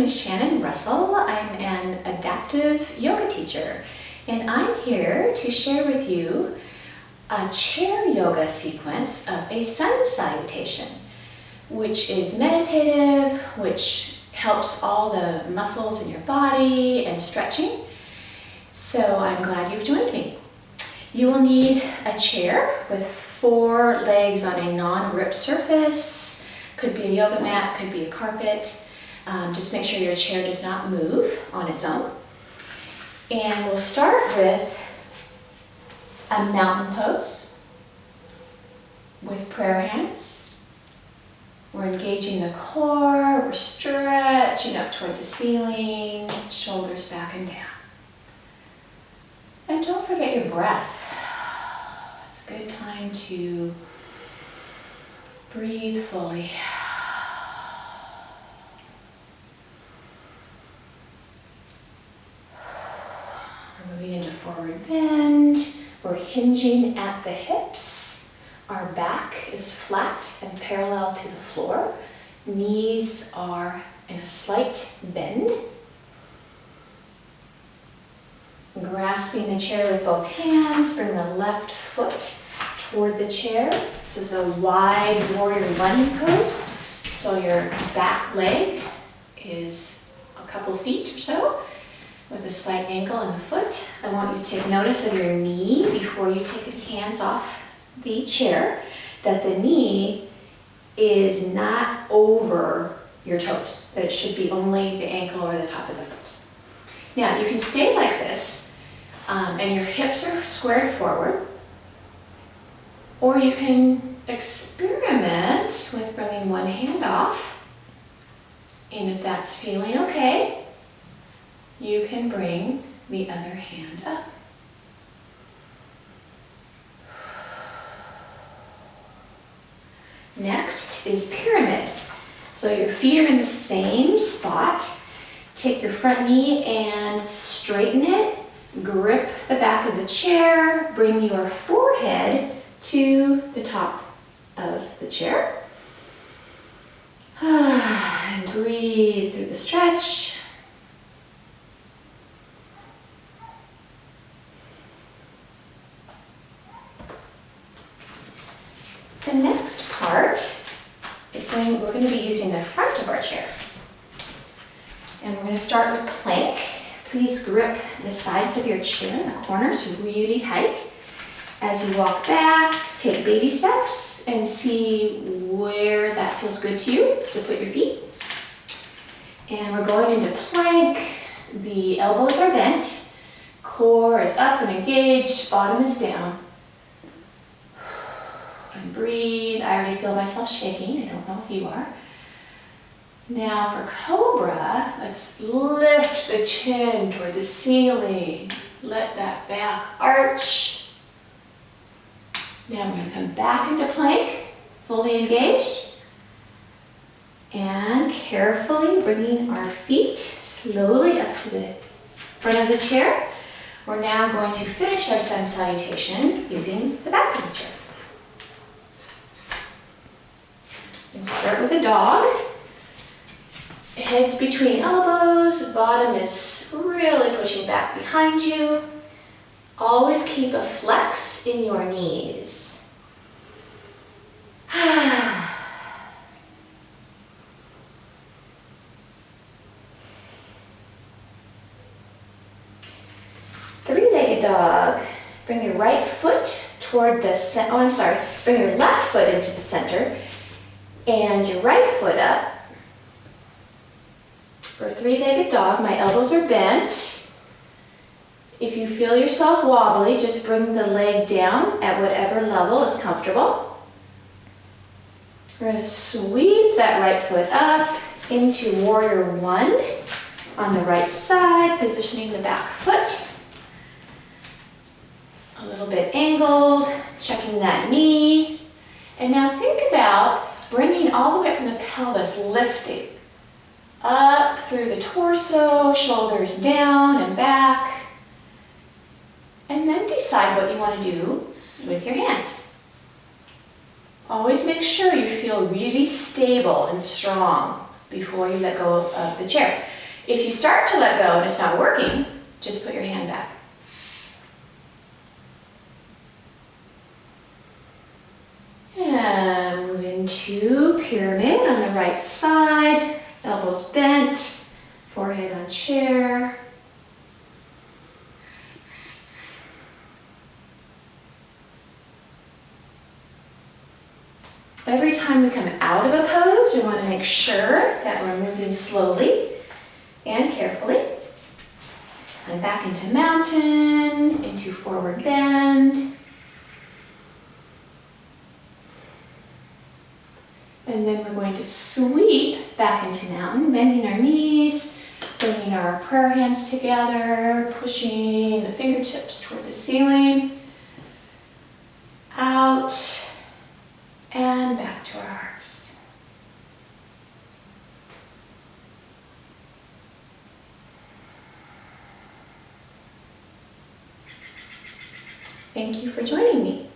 is Shannon Russell. I'm an adaptive yoga teacher, and I'm here to share with you a chair yoga sequence of a sun salutation, which is meditative, which helps all the muscles in your body and stretching. So I'm glad you've joined me. You will need a chair with 4 legs on a non-grip surface. Could be a yoga mat, could be a carpet. Just make sure your chair does not move on its own. And we'll start with a mountain pose with prayer hands. We're engaging the core, we're stretching up toward the ceiling, shoulders back and down. And don't forget your breath. It's a good time to breathe fully. We're moving into forward bend. We're hinging at the hips. Our back is flat and parallel to the floor. Knees are in a slight bend. Grasping the chair with both hands, bring the left foot toward the chair. This is a wide warrior one pose. So your back leg is a couple feet or so with a slight angle in the foot. I want you to take notice of your knee before you take your hands off the chair, that the knee is not over your toes, that it should be only the ankle or the top of the foot. Now you can stay like this and your hips are squared forward, or you can experiment with bringing one hand off, and if that's feeling okay, you can bring the other hand up. Next is pyramid. So your feet are in the same spot. Take your front knee and straighten it. Grip the back of the chair. Bring your forehead to the top of the chair. And breathe through the stretch. The next part is we're going to be using the front of our chair. And we're going to start with plank. Please grip the sides of your chair, the corners really tight. As you walk back, take baby steps and see where that feels good to you to put your feet. And we're going into plank. The elbows are bent, core is up and engaged, bottom is down. And breathe. I already feel myself shaking. I don't know if you are. Now for cobra, let's lift the chin toward the ceiling. Let that back arch. Now we're going to come back into plank, fully engaged. And carefully bringing our feet slowly up to the front of the chair. We're now going to finish our sun salutation using the back of the chair. We'll start with a dog. Head's between elbows, bottom is really pushing back behind you. Always keep a flex in your knees. 3-legged dog. Bring your right foot toward the center. Bring your left foot into the center and your right foot up. For 3-legged dog, my elbows are bent. If you feel yourself wobbly, just bring the leg down at whatever level is comfortable. We're going to sweep that right foot up into warrior one on the right side, positioning the back foot. A little bit angled, checking that knee. And now think about bringing all the way from the pelvis, lifting up through the torso, shoulders down and back. And then decide what you want to do with your hands. Always make sure you feel really stable and strong before you let go of the chair. If you start to let go and it's not working, just put your hand back. And move into pyramid on the right side, elbows bent, forehead on chair. Every time we come out of a pose, we want to make sure that we're moving slowly and carefully. And back into mountain, into forward bend. And then we're going to sweep back into mountain, bending our knees, bringing our prayer hands together, pushing the fingertips toward the ceiling, out, and back to our hearts. Thank you for joining me.